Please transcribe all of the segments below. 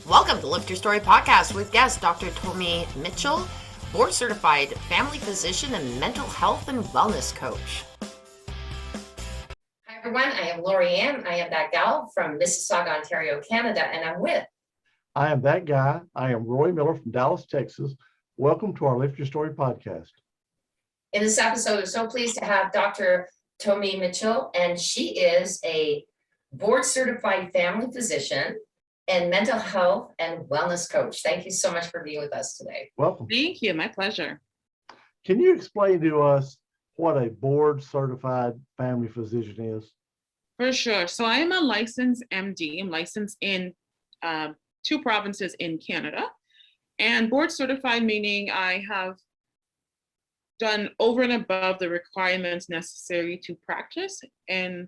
Welcome to Lift Your Story podcast with guest Dr. Tomi Mitchell, board certified family physician and mental health and wellness coach. Hi everyone, I am Lori Ann. I am that gal from Mississauga, Ontario, Canada, and I'm with. I am that guy. I am Roy Miller from Dallas, Texas. Welcome to our Lift Your Story podcast. In this episode, we're so pleased to have Dr. Tomi Mitchell, and she is a board certified family physician and mental health and wellness coach. Thank you so much for being with us today. Welcome. Thank you. My pleasure. Can you explain to us what a board certified family physician is? For sure. So I am a licensed MD. I'm licensed in 2 provinces in Canada, and board certified meaning I have done over and above the requirements necessary to practice in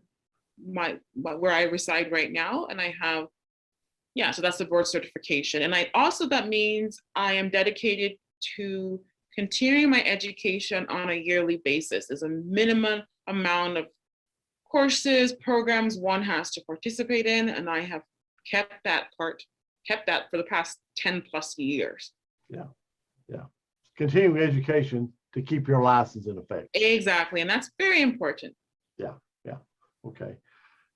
where I reside right now. And I have, so that's the board certification. And that means I am dedicated to continuing my education on a yearly basis. There's a minimum amount of courses, programs one has to participate in, and I have kept that for the past 10 plus years. Yeah. Continuing education to keep your license in effect. Exactly. And that's very important. Yeah. Okay.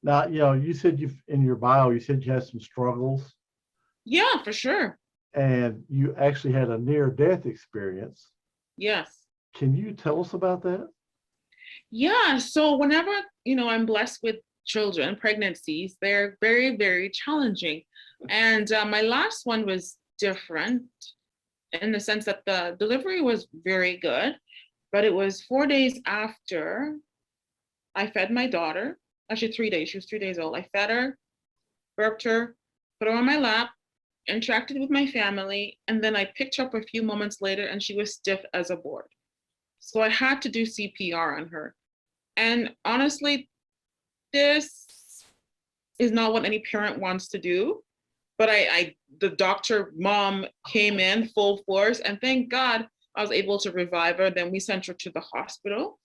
Now, you said in your bio, you said you had some struggles. Yeah, for sure. And you actually had a near-death experience. Yes. Can you tell us about that? Yeah. So whenever, I'm blessed with children, pregnancies, they're very, very challenging. And my last one was different in the sense that the delivery was very good, but it was 4 days after I fed my daughter. Actually 3 days. She was 3 days old. I fed her, burped her, put her on my lap, interacted with my family, and then I picked her up a few moments later and she was stiff as a board. So I had to do CPR on her. And honestly, this is not what any parent wants to do. But the doctor mom came in full force, and thank God I was able to revive her. Then we sent her to the hospital,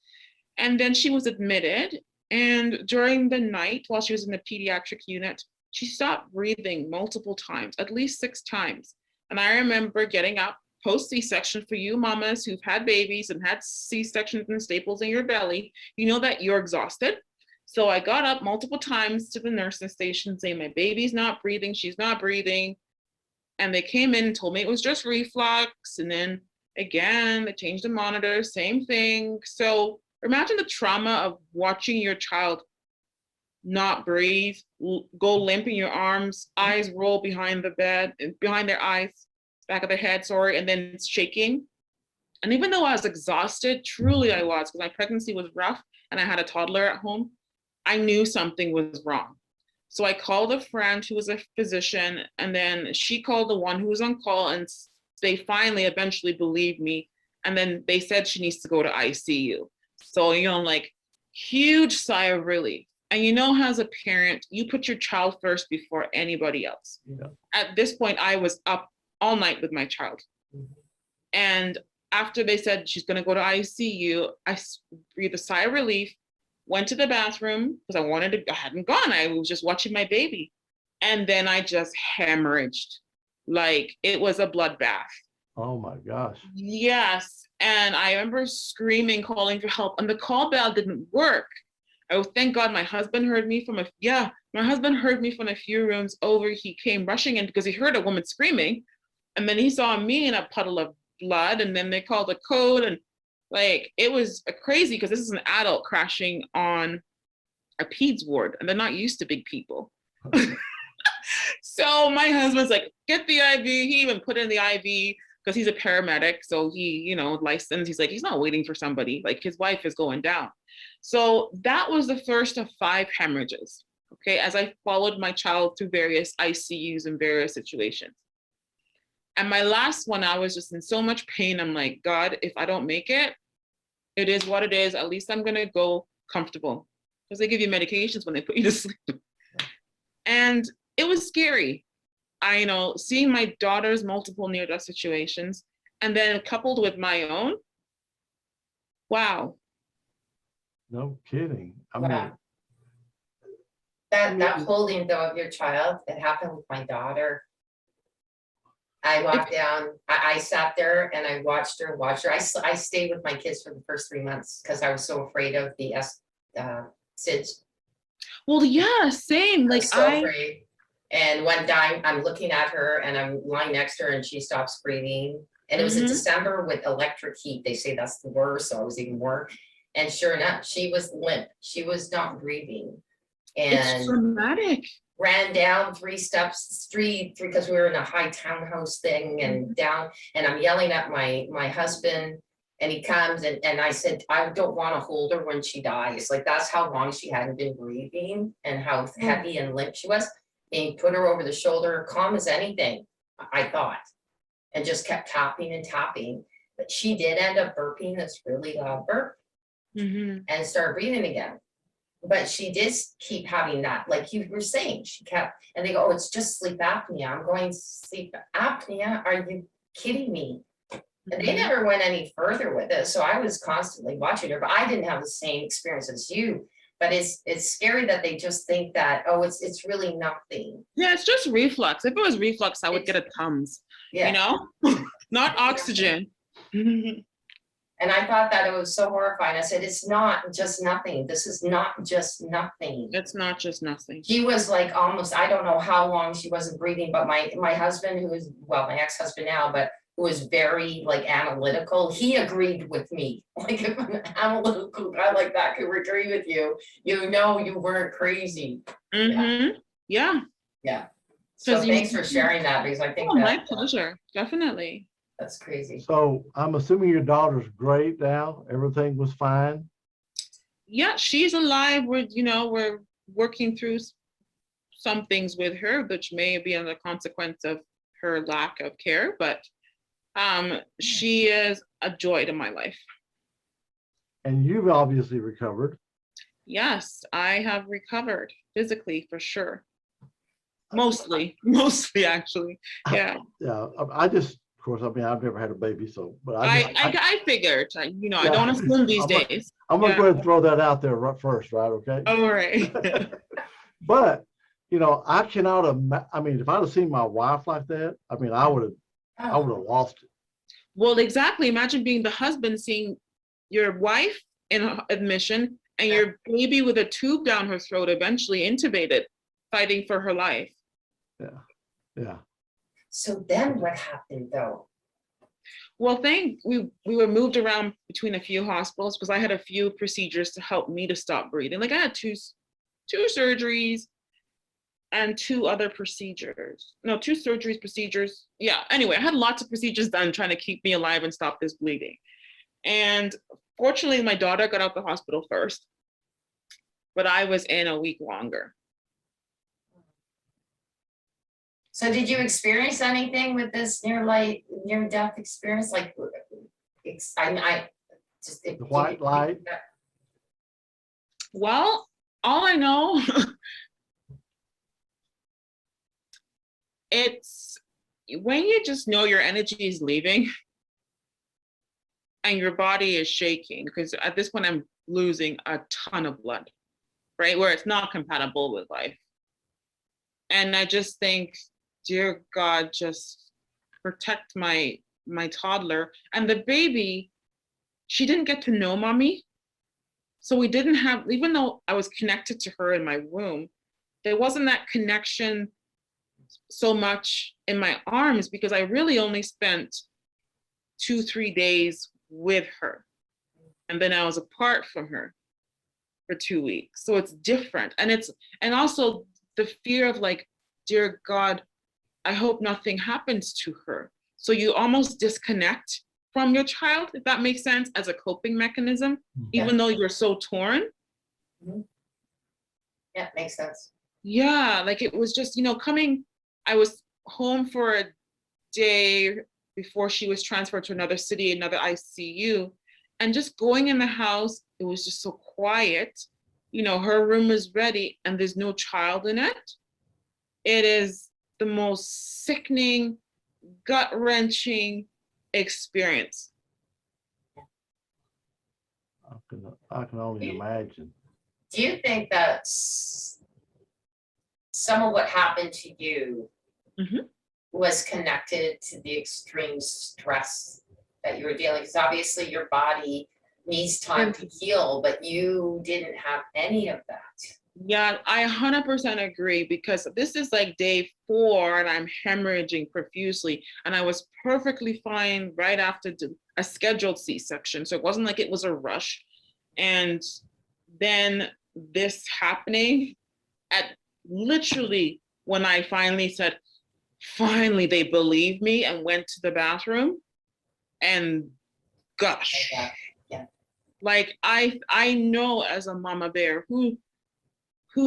and then she was admitted. And during the night, while she was in the pediatric unit, she stopped breathing multiple times, at least 6 times. And I remember getting up post C-section. For you mamas who've had babies and had C-sections and staples in your belly, you know that you're exhausted. So I got up multiple times to the nursing station saying, my baby's not breathing, she's not breathing. And they came in and told me it was just reflux. And then again, they changed the monitor, same thing. So imagine the trauma of watching your child not breathe, go limp in your arms, eyes roll behind the bed, behind their eyes, back of their head, and then it's shaking. And even though I was exhausted, truly I was, because my pregnancy was rough and I had a toddler at home, I knew something was wrong. So I called a friend who was a physician, and then she called the one who was on call, and they finally eventually believed me. And then they said she needs to go to ICU. So, huge sigh of relief. And as a parent, you put your child first before anybody else. Yeah. At this point, I was up all night with my child. Mm-hmm. And after they said she's going to go to ICU, I breathed a sigh of relief, went to the bathroom because I hadn't gone. I was just watching my baby. And then I just hemorrhaged. Like it was a bloodbath. Oh my gosh. Yes. And I remember screaming, calling for help, and the call bell didn't work. Oh, thank God my husband heard me from a few rooms over. He came rushing in because he heard a woman screaming, and then he saw me in a puddle of blood, and then they called a code, and it was crazy because this is an adult crashing on a peds ward, and they're not used to big people. So my husband's like, get the IV. He even put in the IV because he's a paramedic. So he, licensed. He's like, he's not waiting for somebody. Like his wife is going down. So that was the first of 5 hemorrhages. Okay. As I followed my child through various ICUs and various situations. And my last one, I was just in so much pain. I'm like, God, if I don't make it, it is what it is. At least I'm going to go comfortable, because they give you medications when they put you to sleep. And it was scary. Seeing my daughter's multiple near-death situations, and then coupled with my own. Wow. No kidding. Wow. That holding though of your child, it happened with my daughter. I walked down, I sat there and I watched her. I stayed with my kids for the first 3 months because I was so afraid of the SIDS. Well, yeah, same. I Like was so afraid. And one time I'm looking at her and I'm lying next to her and she stops breathing. And it was in Mhm. December with electric heat. They say that's the worst, so I was even more. And sure enough, she was limp. She was not breathing. It's And traumatic. ran down 3 steps, three, because we were in a high townhouse thing and down, and I'm yelling at my husband. And he comes and I said, I don't want to hold her when she dies. Like, that's how long she hadn't been breathing and how heavy and limp she was. And he put her over the shoulder, calm as anything, I thought, and just kept tapping and tapping. But she did end up burping this really loud burp Mhm. and started breathing again. But she did keep having that, like you were saying, she kept, and they go, oh, it's just sleep apnea. I'm going, sleep apnea? Are you kidding me? And they Mhm. never went any further with it. So I was constantly watching her, but I didn't have the same experience as you. But it's scary that they just think that, oh, it's really nothing. Yeah, it's just reflux. If it was reflux, I would get a Tums, you Yeah. know, not oxygen. Mhm. And I thought that it was so horrifying. I said, it's not just nothing. This is not just nothing. It's not just nothing. She was like almost, I don't know how long she wasn't breathing, but my husband, who is, well, my ex-husband now, but who was very like analytical, he agreed with me. Like, if an analytical guy like that could agree with you, you know you weren't crazy. Mhm. Yeah. Yeah. So 'Cause you- thanks for sharing that, because I think Oh, my that pleasure. Definitely. that's crazy. So I'm assuming your daughter's great now. Everything was fine. Yeah, she's alive. We're working through some things with her, which may be a consequence of her lack of care, but she is a joy to my life. And you've obviously recovered. Yes, I have recovered physically for sure. Mostly actually. Yeah. Yeah, I just, of course, I mean, I've never had a baby, so, but I figured, I Yeah. don't assume these I'm gonna- days. I'm gonna Yeah. go ahead and throw that out there right first, right? Okay. All right. But, I cannot I mean, if I'd have seen my wife like that, I mean, I would have Oh, lost it. Well, exactly. Imagine being the husband, seeing your wife in admission and your baby with a tube down her throat, eventually intubated, fighting for her life. Yeah. so then what happened though? Well, we were moved around between a few hospitals because I had a few procedures to help me to stop breathing. Like, I had two surgeries and 2 other procedures. No, 2 surgeries, procedures. Yeah, anyway, I had lots of procedures done trying to keep me alive and stop this bleeding. And fortunately, my daughter got out the hospital first, but I was in a week longer. So did you experience anything with this near death experience? Like, I just. The white light. Well, all I know, it's when you just know your energy is leaving and your body is shaking, because at this point I'm losing a ton of blood, right? Where it's not compatible with life. And I just think, dear God, just protect my toddler. And the baby, she didn't get to know mommy. So we didn't have, even though I was connected to her in my womb, there wasn't that connection so much in my arms, because I really only spent 2-3 days with her. And then I was apart from her for 2 weeks. So it's different. And also the fear of, like, dear God, I hope nothing happens to her. So you almost disconnect from your child, if that makes sense, as a coping mechanism, even though you're so torn. Yeah, makes sense. Yeah, like it was just, I was home for a day before she was transferred to another city, another ICU, and just going in the house, it was just so quiet. Her room is ready and there's no child in it. It is the most sickening, gut-wrenching experience. I can only imagine. Do you think that some of what happened to you Mhm. was connected to the extreme stress that you were dealing, because obviously your body needs time to heal, but you didn't have any of that. Yeah, I 100% agree, because this is like day 4 and I'm hemorrhaging profusely, and I was perfectly fine right after a scheduled C-section. So it wasn't like it was a rush. And then this happening at literally when I finally said, finally they believed me, and went to the bathroom, and gosh, Yeah. like I know as a mama bear who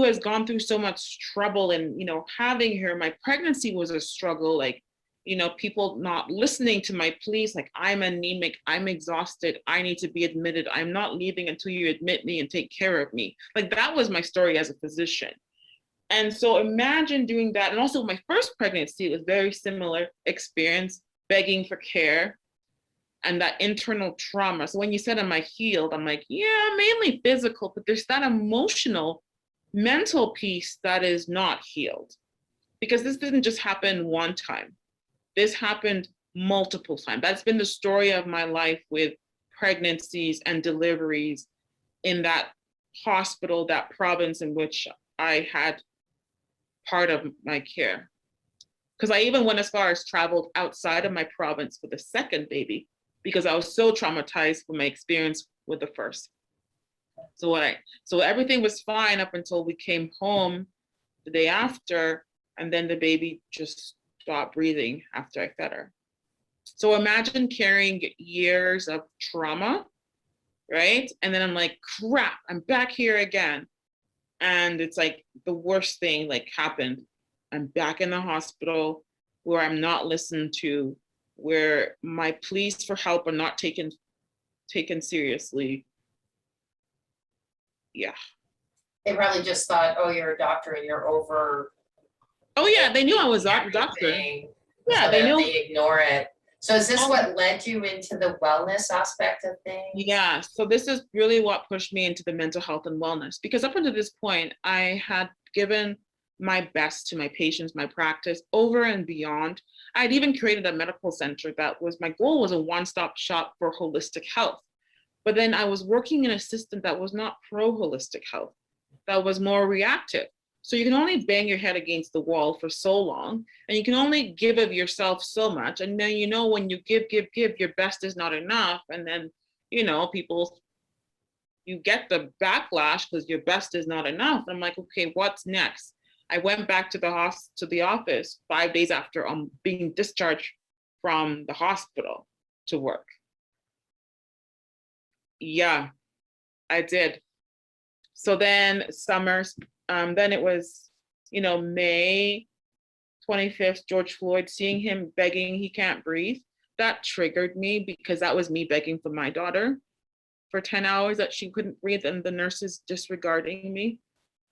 has gone through so much trouble, and having her, my pregnancy was a struggle, like people not listening to my pleas, like I'm anemic, I'm exhausted, I need to be admitted, I'm not leaving until you admit me and take care of me. Like that was my story as a physician. And so imagine doing that. And also my first pregnancy was very similar experience, begging for care and that internal trauma. So when you said, am I healed? I'm like, yeah, mainly physical, but there's that emotional, mental piece that is not healed. Because this didn't just happen one time. This happened multiple times. That's been the story of my life with pregnancies and deliveries in that hospital, that province in which I had part of my care. Because I even went as far as traveled outside of my province for the second baby, because I was so traumatized from my experience with the first. So everything was fine up until we came home the day after, and then the baby just stopped breathing after I fed her. So imagine carrying years of trauma, right? And then I'm like, crap, I'm back here again. And it's like the worst thing like happened. I'm back in the hospital where I'm not listened to, where my pleas for help are not taken seriously. Yeah. They probably just thought, oh, you're a doctor and you're over. Oh yeah, they knew I was a doctor. Yeah, so they knew. They ignore it. So is this what led you into the wellness aspect of things? Yeah, so this is really what pushed me into the mental health and wellness, because up until this point, I had given my best to my patients, my practice, over and beyond. I'd even created a medical center that was, my goal was a one-stop shop for holistic health. But then I was working in a system that was not pro-holistic health, that was more reactive. So you can only bang your head against the wall for so long, and you can only give of yourself so much. And then, when you give, your best is not enough. And then, people, you get the backlash because your best is not enough. I'm like, okay, what's next? I went back to the office 5 days after being discharged from the hospital to work. Yeah, I did. So then then it was, May 25th, George Floyd, seeing him begging, he can't breathe. That triggered me, because that was me begging for my daughter for 10 hours that she couldn't breathe, and the nurses disregarding me,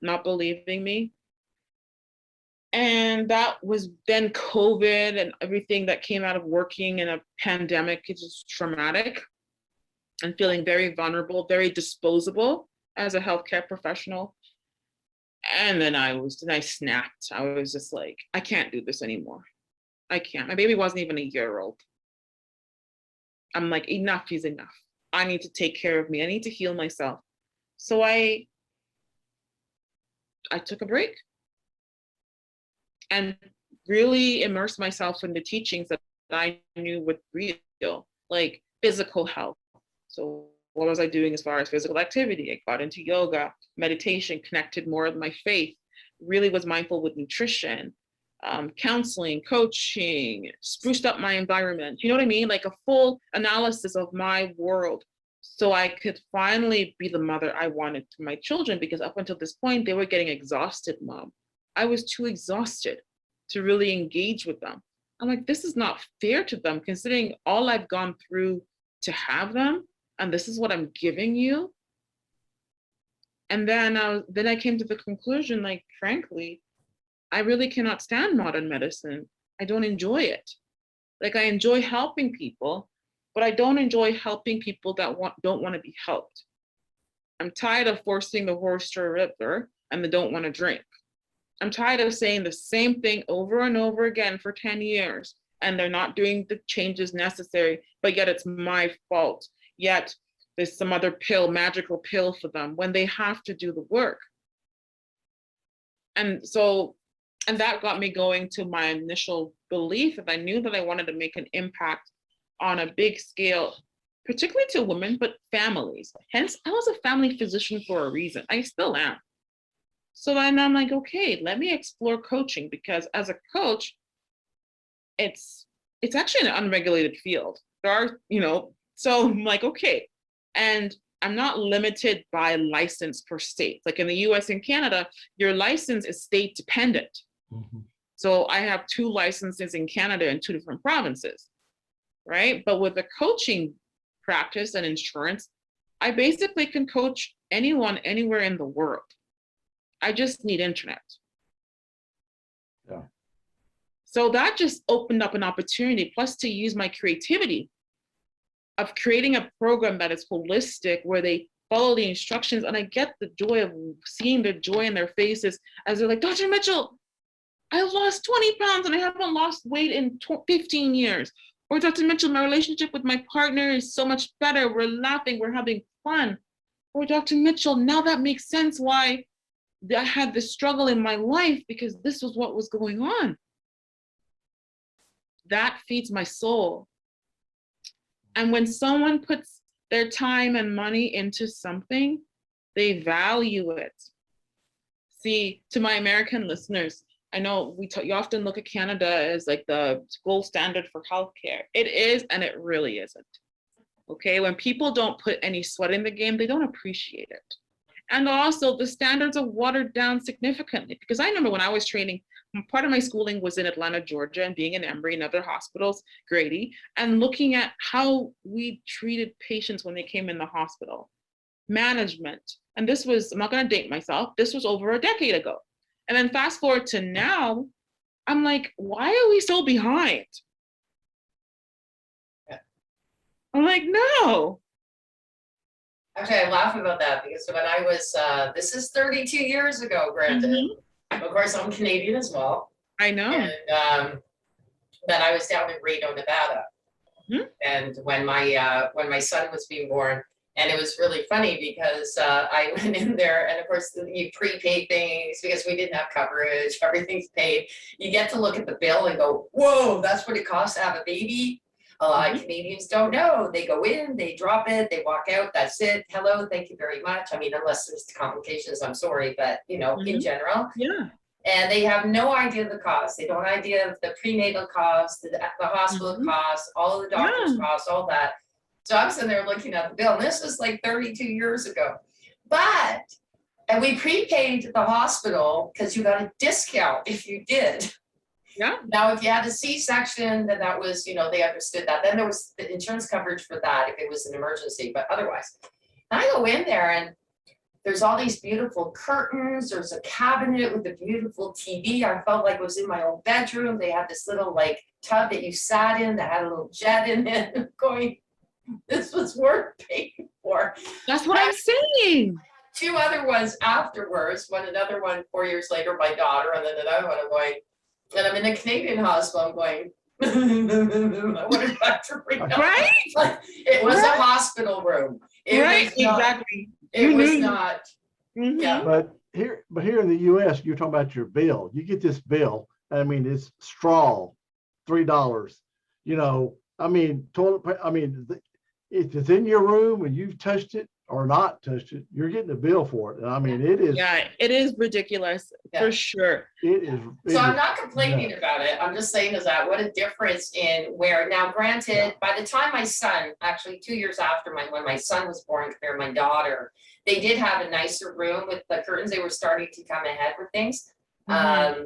not believing me. And that was then COVID and everything that came out of working in a pandemic. It's just traumatic, and feeling very vulnerable, very disposable as a healthcare professional. And then I snapped. I was just like, I can't do this anymore. I can't. My baby wasn't even a year old. I'm like, enough is enough. I need to take care of me. I need to heal myself. So I took a break and really immersed myself in the teachings that I knew were real, like physical health. So what was I doing as far as physical activity? I got into yoga, meditation, connected more with my faith, really was mindful with nutrition, counseling, coaching, spruced up my environment. You know what I mean? Like a full analysis of my world, so I could finally be the mother I wanted to my children, because up until this point, they were getting exhausted, Mom. I was too exhausted to really engage with them. I'm like, this is not fair to them, considering all I've gone through to have them, and this is what I'm giving you. And then I came to the conclusion, like, frankly, I really cannot stand modern medicine. I don't enjoy it. Like, I enjoy helping people, but I don't enjoy helping people that don't want to be helped. I'm tired of forcing the horse to a river and they don't want to drink. I'm tired of saying the same thing over and over again for 10 years, and they're not doing the changes necessary, but yet it's my fault. Yet there's some other pill, magical pill for them when they have to do the work. And so, and that got me going to my initial belief that I knew that I wanted to make an impact on a big scale, particularly to women, but families. Hence, I was a family physician for a reason. I still am. So then I'm like, okay, let me explore coaching, because as a coach, it's actually an unregulated field. There are, so I'm like, okay. And I'm not limited by license per state. Like in the US and Canada, your license is state dependent. Mm-hmm. So I have 2 licenses in Canada in 2 different provinces, right? But with the coaching practice and insurance, I basically can coach anyone anywhere in the world. I just need internet. Yeah. So that just opened up an opportunity, plus to use my creativity of creating a program that is holistic, where they follow the instructions, and I get the joy of seeing the joy in their faces as they're like, Dr. Mitchell, I lost 20 pounds and I haven't lost weight in 15 years. Or Dr. Mitchell, my relationship with my partner is so much better. We're laughing, we're having fun. Or Dr. Mitchell, now that makes sense why I had this struggle in my life, because this was what was going on. That feeds my soul. And when someone puts their time and money into something, they value it. See, to my American listeners, I know you often look at Canada as like the gold standard for healthcare. It is, and it really isn't. Okay, when people don't put any sweat in the game, they don't appreciate it. And also the standards are watered down significantly, because I remember when I was training, part of my schooling was in Atlanta, Georgia, and being in Emory and other hospitals, Grady, and looking at how we treated patients when they came in the hospital. Management. And this was, I'm not going to date myself, this was over a decade ago. And then fast forward to now, I'm like, why are we so behind? I'm like, no. Actually, I laugh about that because when I was, this is 32 years ago, granted. Mm-hmm. Of course, I'm Canadian as well. I know. And then I was down in Reno, Nevada. Mm-hmm. And when my son was being born, and it was really funny because I went in there, and of course you prepay things because we didn't have coverage, everything's paid. You get to look at the bill and go, whoa, that's what it costs to have a baby. A lot of Canadians don't know. They go in, they drop it, they walk out, that's it. Hello, thank you very much. I mean, unless there's complications, I'm sorry, but in general. Yeah. And they have no idea of the cost. They don't have idea of the prenatal cost, the hospital costs, all of the doctor's costs, all that. So I'm sitting there looking at the bill, and this was like 32 years ago. And we prepaid the hospital because you got a discount if you did. Yeah. Now, if you had a C-section, then that was, they understood that. Then there was the insurance coverage for that if it was an emergency, but otherwise. I go in there and there's all these beautiful curtains. There's a cabinet with a beautiful TV. I felt like I was in my own bedroom. They had this little like tub that you sat in that had a little jet in it going, this was worth paying for. That's what I'm saying. 2 other ones afterwards, another one 4 years later, my daughter, and then another one, I'm going, and I'm in a Canadian hospital, I'm going, I want to back to Reno. Right? Like, it was a hospital room. Exactly. It was not. Mm-hmm. Yeah. But here in the US, you're talking about your bill. You get this bill, I mean, it's straw, $3. I mean, toilet. I mean, if it's in your room and you've touched it or not touched it, you're getting a bill for it. And I mean, it is. Yeah, it is ridiculous for sure. It is. So I'm not complaining about it. I'm just saying is that what a difference in where now. Granted, by the time my son, actually 2 years after when my son was born, compared to my daughter, they did have a nicer room with the curtains. They were starting to come ahead with things. Mm-hmm.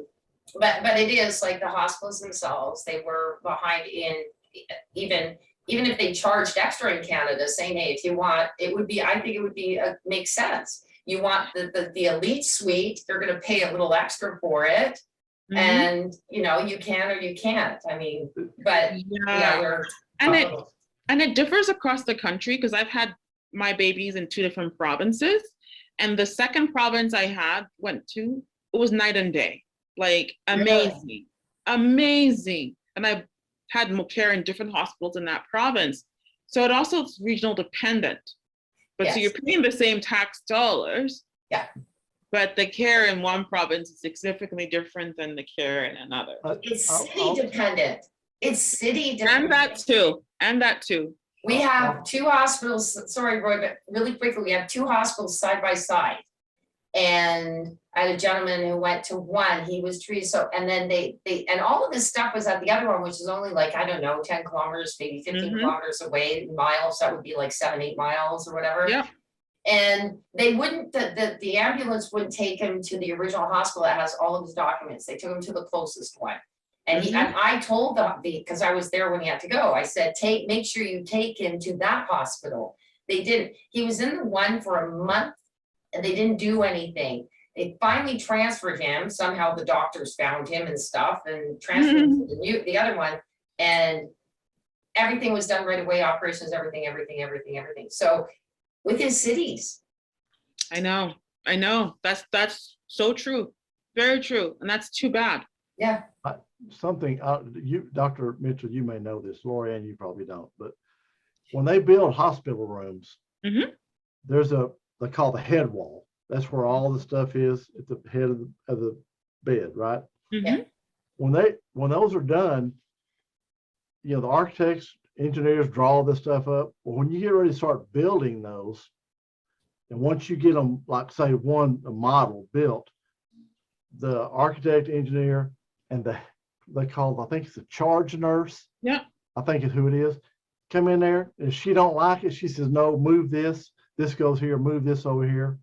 But it is like the hospitals themselves. They were behind in even if they charged extra in Canada, saying, hey, if you want, I think it would be make sense. You want the elite suite, they're going to pay a little extra for it. Mm-hmm. And, you can or you can't. I mean, but and it differs across the country, because I've had my babies in 2 different provinces. And the second province I went to, it was night and day. like amazing, amazing. And I've had more care in different hospitals in that province. So it also is regional dependent. But so Yes. you're paying the same tax dollars. Yeah. But the care in one province is significantly different than the care in another. It's I'll- city I'll- dependent. It's city And dependent. that too. And that too. We have two hospitals, sorry, Roy, but really quickly, we have two hospitals side by side. And I had a gentleman who went to one, he was treated, so, and then they, and all of this stuff was at the other one, which is only like, I don't know, 10 kilometers, maybe 15 Mhm. kilometers away, miles, that would be like 7-8 miles or whatever. Yeah. And they wouldn't, the ambulance wouldn't take him to the original hospital that has all of his documents, they took him to the closest one. And he, and I told because I was there when he had to go, I said, make sure you take him to that hospital. They didn't, he was in the one for a month and they didn't do anything. They finally transferred him, somehow the doctors found him and stuff and transferred him to the other one. And everything was done right away, operations, everything. So within cities. I know. That's so true. Very true. And that's too bad. Yeah. Something, you, Dr. Mitchell, you may know this, Lori, and you probably don't, but when they build hospital rooms, Mhm. there's they call the head wall. That's where all the stuff is at the head of the bed, right? Mhm. When those are done, the architects, engineers draw this stuff up. Well, when you get ready to start building those, and once you get them, like say a model built, the architect, engineer, and I think it's a charge nurse. Yeah. I think is who it is. Come in there, and she don't like it. She says, no, move this. This goes here, move this over here.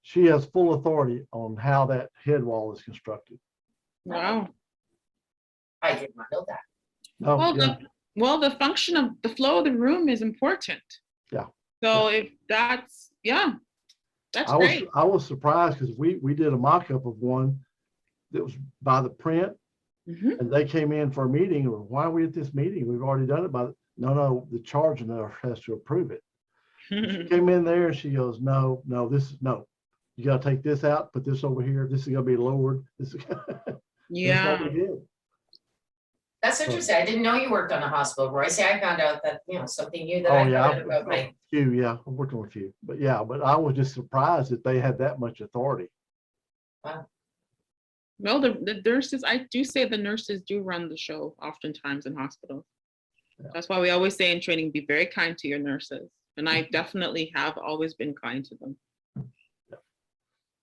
She has full authority on how that head wall is constructed. Wow. I did not know that. No, Well, the function of the flow of the room is important. Yeah. So if that's great. I was surprised because we did a mock-up of one that was by the print, Mhm. and they came in for a meeting. Why are we at this meeting? We've already done it no, the charge nurse has to approve it. She came in there and she goes, no, you got to take this out, put this over here. This is going to be lowered. This is Yeah. That's what we did. That's interesting. I didn't know you worked on a hospital, Roy. See, I found out that, something new that Oh I yeah, found out about I'm working with you, but I was just surprised that they had that much authority. Well, the nurses, I do say the nurses do run the show oftentimes in hospitals. Yeah. That's why we always say in training, be very kind to your nurses. And I definitely have always been kind to them.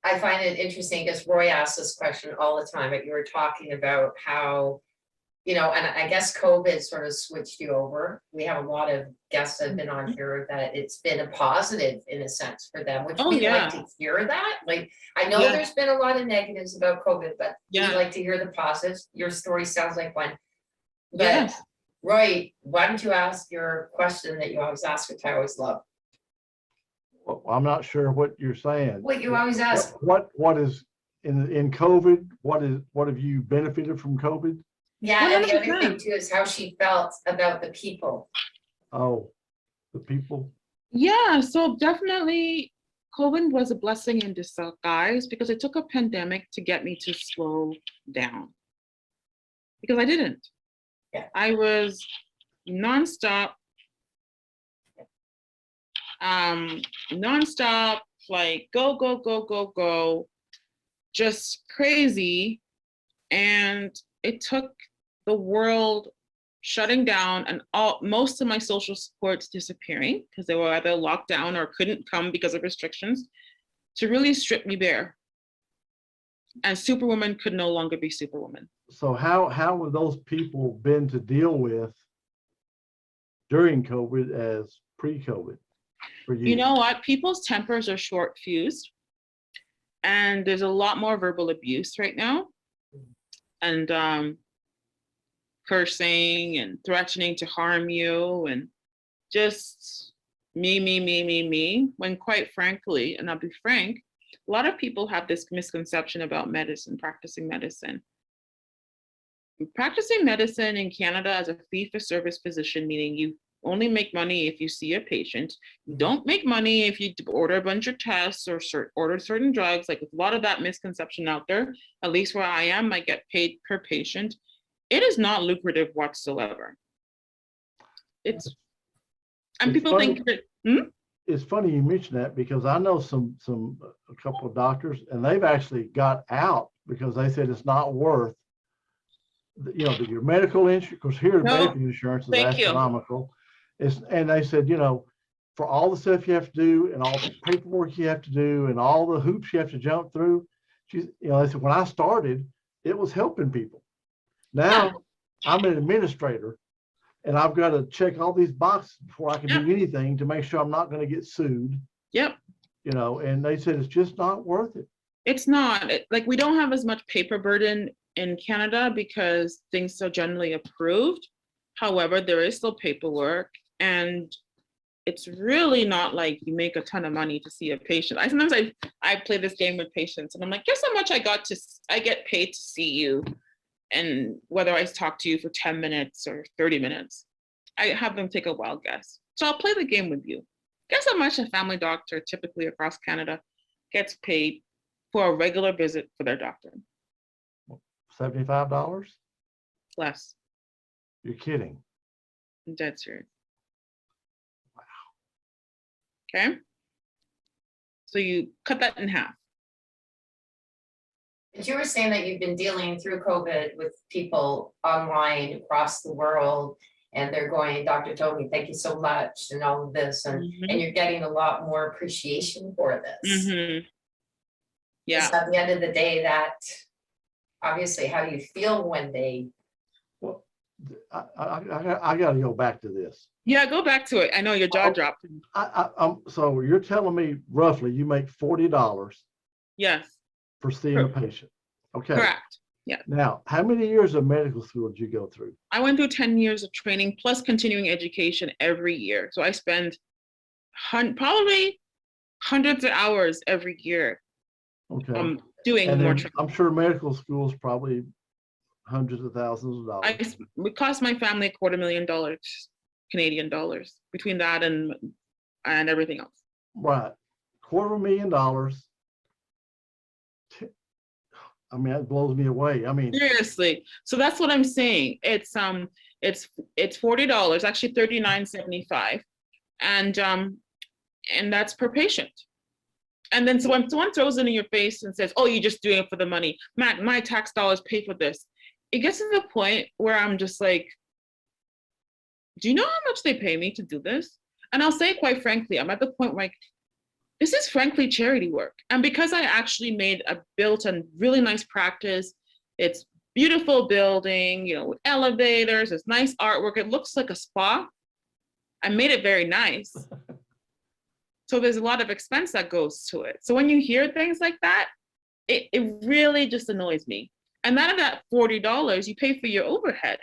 I find it interesting because Roy asks this question all the time, but you were talking about how, and I guess COVID sort of switched you over. We have a lot of guests that have been on here that it's been a positive in a sense for them, which we like to hear that. Like, I know there's been a lot of negatives about COVID, but we like to hear the positives. Your story sounds like one. But Yes. Roy, why don't you ask your question that you always ask, which I always love? Well, I'm not sure what you're saying. What you always ask. What is in COVID? What have you benefited from COVID? Yeah, and the other thing too is how she felt about the people. Oh, the people. Yeah, so definitely COVID was a blessing in disguise because it took a pandemic to get me to slow down. Because I didn't. Yeah. I was nonstop, like go, just crazy. And it took the world shutting down and most of my social supports disappearing because they were either locked down or couldn't come because of restrictions to really strip me bare. And Superwoman could no longer be Superwoman. So how would those people been to deal with during COVID as pre-COVID for you? You know what? People's tempers are short fused. And there's a lot more verbal abuse right now. And cursing and threatening to harm you and just me, when quite frankly, and I'll be frank, a lot of people have this misconception about medicine, practicing medicine. Practicing medicine in Canada as a fee-for-service physician, meaning you only make money if you see a patient. You don't make money if you order a bunch of tests or order certain drugs. Like, a lot of that misconception out there, at least where I am, I get paid per patient. It is not lucrative whatsoever. And It's people funny. think that, It's funny you mention that, because I know a couple of doctors, and they've actually got out because they said it's not worth, your medical insurance, because here No, medical insurance is thank you. astronomical. And they said, for all the stuff you have to do and all the paperwork you have to do and all the hoops you have to jump through, they said, when I started, it was helping people. Now I'm an administrator, and I've got to check all these boxes before I can do anything to make sure I'm not going to get sued. Yep. And they said it's just not worth it. It's not. Like, we don't have as much paper burden in Canada because things are generally approved. However, there is still paperwork, and it's really not like you make a ton of money to see a patient. Sometimes I play this game with patients, and I'm like, guess how much I get paid to see you, and whether I talk to you for 10 minutes or 30 minutes. I have them take a wild guess. So I'll play the game with you. Guess how much a family doctor typically across Canada gets paid for a regular visit for their doctor? $75? Less. You're kidding. I'm dead serious. Wow. Okay. So you cut that in half. But you were saying that you've been dealing through COVID with people online across the world, and they're going, Dr. Tomi, thank you so much, and all of this, and you're getting a lot more appreciation for this. Yeah. So at the end of the day, that obviously, how do you feel when they? Well, I got to go back to this. Yeah, go back to it. I know your jaw dropped. So you're telling me roughly you make $40? Yes. For seeing a patient. Okay. Correct. Yeah. Now, how many years of medical school did you go through? I went through 10 years of training plus continuing education every year. So I spend probably hundreds of hours every year. Okay. Doing and more training. I'm sure medical school is probably hundreds of thousands of dollars. It cost my family $250,000 Canadian dollars between that and everything else. Right. $250,000. I mean, that blows me away. I mean, seriously. So that's what I'm saying. It's $40, actually $39.75, and that's per patient. And then so when someone throws it in your face and says, "Oh, you're just doing it for the money," Matt, my tax dollars pay for this. It gets to the point where I'm just like, do you know how much they pay me to do this? And I'll say, quite frankly, I'm at the point where this is frankly charity work. And because I actually built a really nice practice, it's beautiful building, with elevators, it's nice artwork, it looks like a spa. I made it very nice. So there's a lot of expense that goes to it. So when you hear things like that, it really just annoys me. And out of that $40, you pay for your overhead.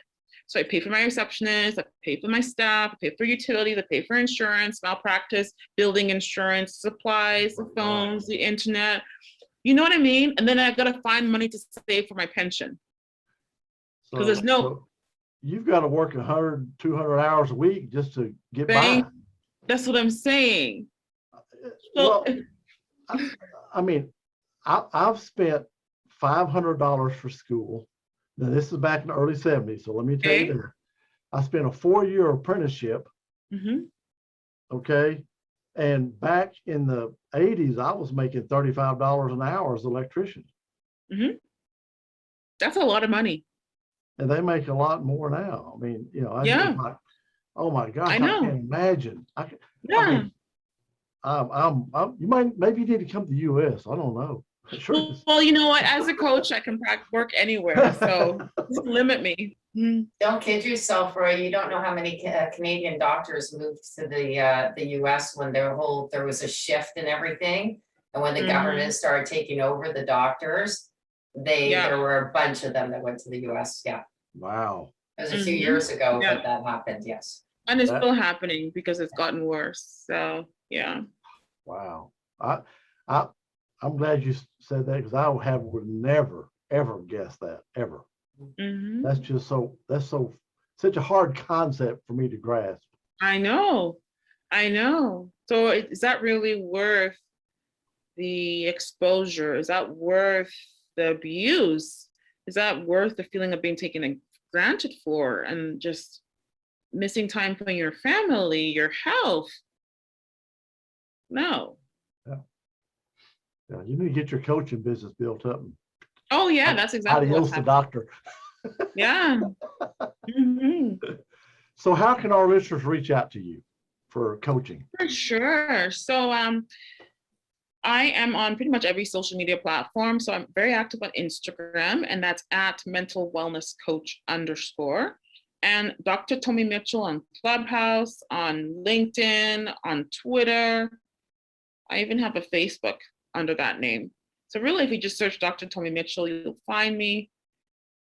So I pay for my receptionist, I pay for my staff, I pay for utilities, I pay for insurance, malpractice, building insurance, supplies, the phones, the internet. You know what I mean? And then I've got to find money to save for my pension. Because there's no. So you've got to work 100, 200 hours a week just to get by. That's what I'm saying. Well, I mean, I've spent $500 for school. Now, this is back in the early 70s, so let me tell you that. I spent a 4-year apprenticeship, okay? And back in the 80s, I was making $35 an hour as an electrician. That's a lot of money. And they make a lot more now. I mean, like, oh my gosh, I can't imagine. I mean, maybe you need to come to the US. I don't know. Sure. Well, you know what? As a coach, I can work anywhere. So just limit me. Don't kid yourself, Roy. You don't know how many Canadian doctors moved to the US when there was a shift and everything. And when the government started taking over the doctors, there were a bunch of them that went to the US. Yeah. Wow. It was a few years ago that happened. Yes. And it's still happening because it's gotten worse. So yeah. Wow. I'm glad you said that, because I would never, ever guess that, ever. That's such a hard concept for me to grasp. I know. So is that really worth the exposure? Is that worth the abuse? Is that worth the feeling of being taken granted for and just missing time from your family, your health? No. Yeah, you need to get your coaching business built up. Oh yeah, that's exactly what's Adios the happening. doctor. Yeah. Mhm. So how can our listeners reach out to you for coaching? For sure. So I am on pretty much every social media platform. So I'm very active on Instagram, and that's at mental wellness coach _. And Dr. Tomi Mitchell on Clubhouse, on LinkedIn, on Twitter. I even have a Facebook under that name. So really, if you just search Dr. Tomi Mitchell, you'll find me.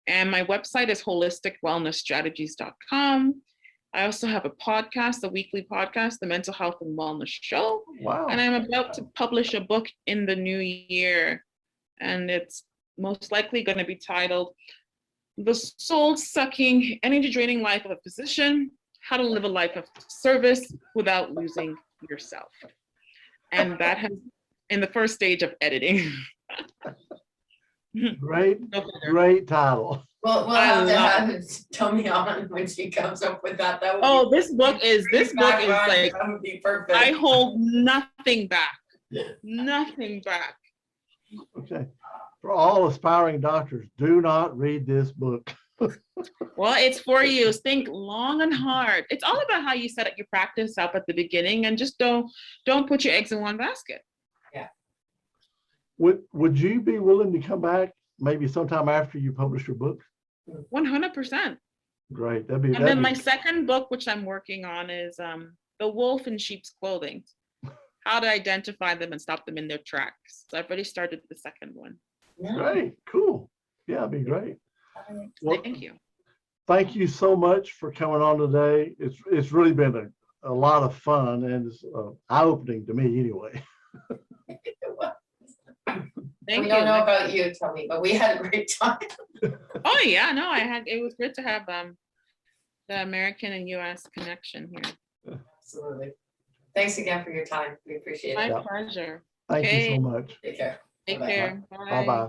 And my website is holisticwellnessstrategies.com. I also have a podcast, a weekly podcast, the Mental Health and Wellness Show. Wow. And I'm about to publish a book in the new year. And it's most likely going to be titled The Soul-Sucking, Energy-Draining Life of a Physician, How to Live a Life of Service Without Losing Yourself. And that has in the first stage of editing. Great title. Well, we'll have to have Tomi on when she comes up with that. That would be, this book is like, that would be perfect. I hold nothing back. Nothing back. Okay. For all aspiring doctors, do not read this book. Well, it's for you. Think long and hard. It's all about how you set up your practice up at the beginning, and just don't put your eggs in one basket. Yeah. Would you be willing to come back maybe sometime after you publish your book? 100%. Great. And then my second book, which I'm working on, is The Wolf in Sheep's Clothing. How to identify them and stop them in their tracks. So I've already started the second one. Great. Cool. Yeah, it'd be great. Well, thank you. Thank you so much for coming on today. It's really been a lot of fun, and it's eye-opening to me anyway. Thank we you. don't know about you, Tomi, but we had a great time. Oh yeah, no, it was good to have the American and US connection here. Absolutely. Thanks again for your time. We appreciate My it. pleasure. Thank you so much. Take care. Take Bye-bye. care. Bye-bye.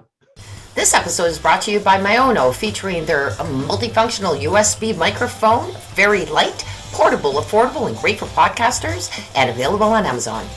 This episode is brought to you by Myono, featuring their multifunctional USB microphone, very light, portable, affordable, and great for podcasters, and available on Amazon.